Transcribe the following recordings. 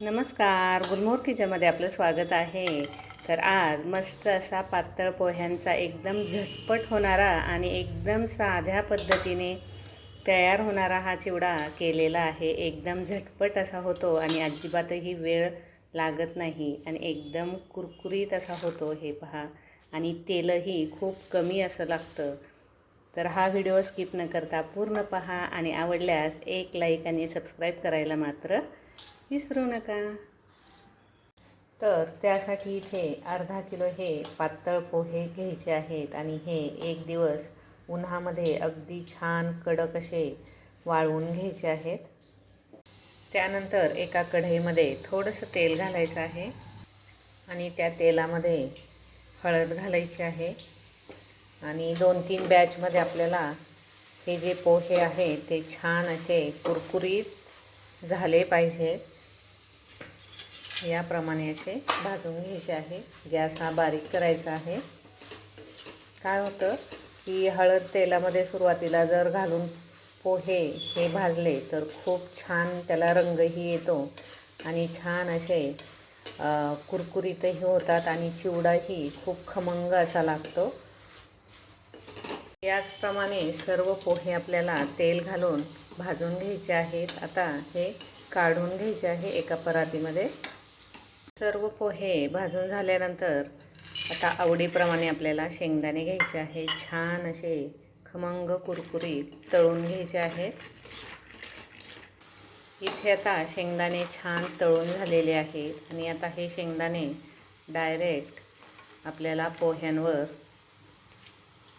नमस्कार, गुलमोहर किचनमध्ये आपलं स्वागत आहे. तर आज मस्त असा पातळ पोह्यांचा एकदम झटपट होणारा आणि एकदम साध्या पद्धतीने तयार होणारा हा चिवडा केलेला आहे. एकदम झटपट असा होतो आणि अजिबातही वेळ लागत नाही आणि एकदम कुरकुरीत असा होतो. हे पहा, आणि तेलही खूप कमी असं लागतं. तर हा व्हिडिओ स्किप न करता पूर्ण पहा आणि आवडल्यास एक लाईक आणि सबस्क्राईब करायला मात्र विसरू नका. तर त्यासाठी इथे अर्धा किलो हे पातळ पोहे घ्यायचे आहेत आणि हे एक दिवस उन्हामध्ये अगदी छान कडक असे वाळवून घ्यायचे आहेत. त्यानंतर एका कढईमध्ये थोडंसं तेल घालायचं आहे आणि त्या तेलामध्ये हळद घालायची आहे आणि 2-3 बॅचमध्ये आपल्याला हे जे पोहे आहे ते छान असे कुरकुरीत झाले पाहिजेत. याप्रमाणे असे भाजून घ्यायचे आहे. गॅस हा बारीक करायचा आहे. काय होतं की हळद तेलामध्ये सुरुवातीला जर घालून पोहे हे भाजले तर खूप छान त्याला रंगही येतो आणि छान असे कुरकुरीतही होतात आणि चिवडाही खूप खमंग असा लागतो. याचप्रमाणे सर्व पोहे आपल्याला तेल घालून भाजून घ्यायचे आहेत. आता हे काढून घ्यायचे आहे एका परातीमध्ये. सर्व पोहे भाजून झाल्यानंतर आता आवडीप्रमाणे आपल्याला शेंगदाणे घ्यायचे आहे. छान असे खमंग कुरकुरीत तळून घ्यायचे आहेत. इथे आता शेंगदाणे छान तळून झालेले आहेत आणि आता हे शेंगदाणे डायरेक्ट आपल्याला पोह्यांवर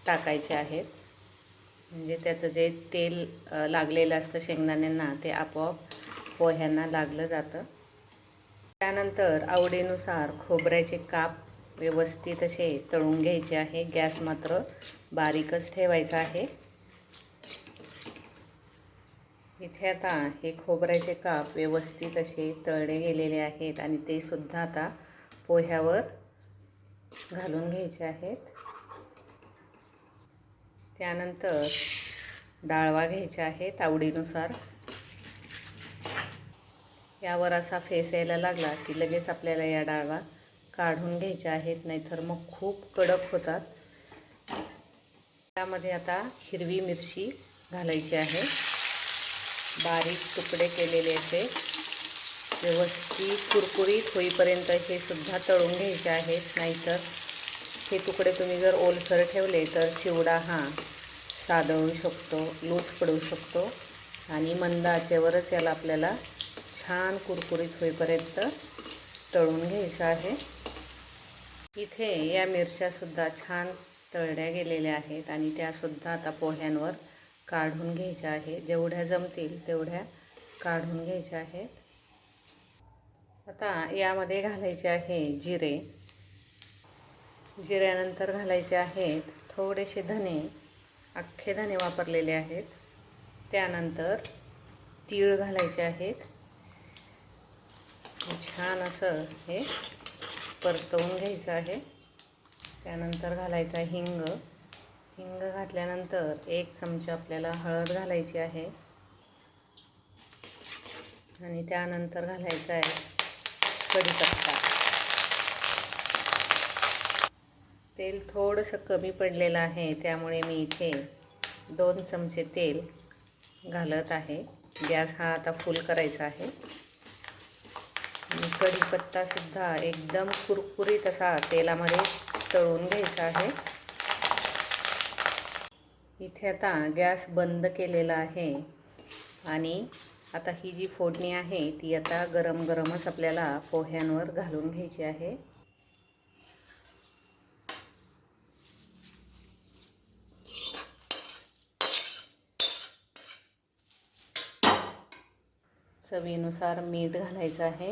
टाकायचे आहेत. म्हणजे त्याचं जे तेल लागलेलं असतं शेंगदाण्यांना ते आपोआप पोह्यांना लागलं जातं. त्यानंतर आवडीनुसार खोबऱ्याचे काप व्यवस्थित असे तळून घ्यायचे आहे. गॅस मात्र बारीकच ठेवायचा आहे. इथे आता हे खोबऱ्याचे काप व्यवस्थित असे तळले गेलेले आहेत आणि ते सुद्धा आता पोह्यावर घालून घ्यायचे आहेत. त्यानंतर डाळवा घ्यायचे आहेत आवडीनुसार. यावर असा फेस यायला लागला की लगेच आपल्याला या डाळवा काढून घ्यायच्या आहेत, नाहीतर मग खूप कडक होतात. त्यामध्ये आता हिरवी मिरची घालायची आहे. बारीक तुकडे केलेले असे व्यवस्थित कुरकुरीत होईपर्यंत हे सुद्धा तळून घ्यायचे आहेत. नाहीतर हे तुकडे तुम्ही जर ओलसर ठेवले तर चिवडा हा सादळू शकतो, लूज पडू शकतो आणि मंद आचेवरच याला आपल्याला छान कुरकुरीत होईपर्यंत तळून घ्यायचं आहे. इथे या मिरच्यासुद्धा छान तळल्या गेलेल्या आहेत आणि त्यासुद्धा आता पोह्यांवर काढून घ्यायच्या आहे. जेवढ्या जमतील तेवढ्या काढून घ्यायच्या आहेत. आता यामध्ये घालायचे आहे जिरे. जिऱ्यानंतर घालायचे आहेत थोडेसे धने, अख्खे धने वापरलेले आहेत. त्यानंतर तीळ घालायचे आहेत. छान असं हे परतवून घ्यायचं आहे. त्यानंतर घालायचा हिंग. हिंग घातल्यानंतर 1 चमचा आपल्याला हळद घालायची आहे आणि त्यानंतर घालायचा आहे कढीपत्ता. तेल थोडंसं कमी पडलेलं आहे त्यामुळे मी इथे 2 चमचे तेल घालत आहे. गॅस हा आता फुल करायचा आहे आणि कढीपत्तासुद्धा एकदम कुरकुरीत असा तेलामध्ये तळून घ्यायचा आहे. इथे आता गॅस बंद केलेला आहे आणि आता ही जी फोडणी आहे ती आता गरम गरमच आपल्याला पोह्यांवर घालून घ्यायची आहे. चवीनुसार मीठ घालायचं आहे.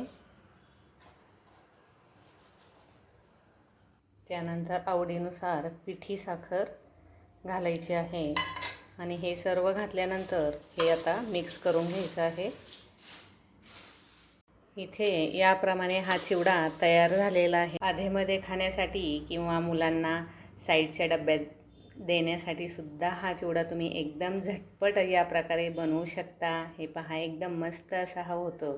त्यानंतर आवडीनुसार पिठी साखर घालायची आहे आणि हे सर्व घातल्यानंतर हे आता मिक्स करून घ्यायचं आहे. इथे याप्रमाणे हा चिवडा तयार झालेला आहे. आधेमध्ये खाण्यासाठी किंवा मुलांना साईडच्या डब्यात देण्यासाठी सुद्धा हा चिवडा तुम्ही एकदम झटपट या प्रकारे बनवू शकता. हे पहा, एकदम मस्त असा हा होतो.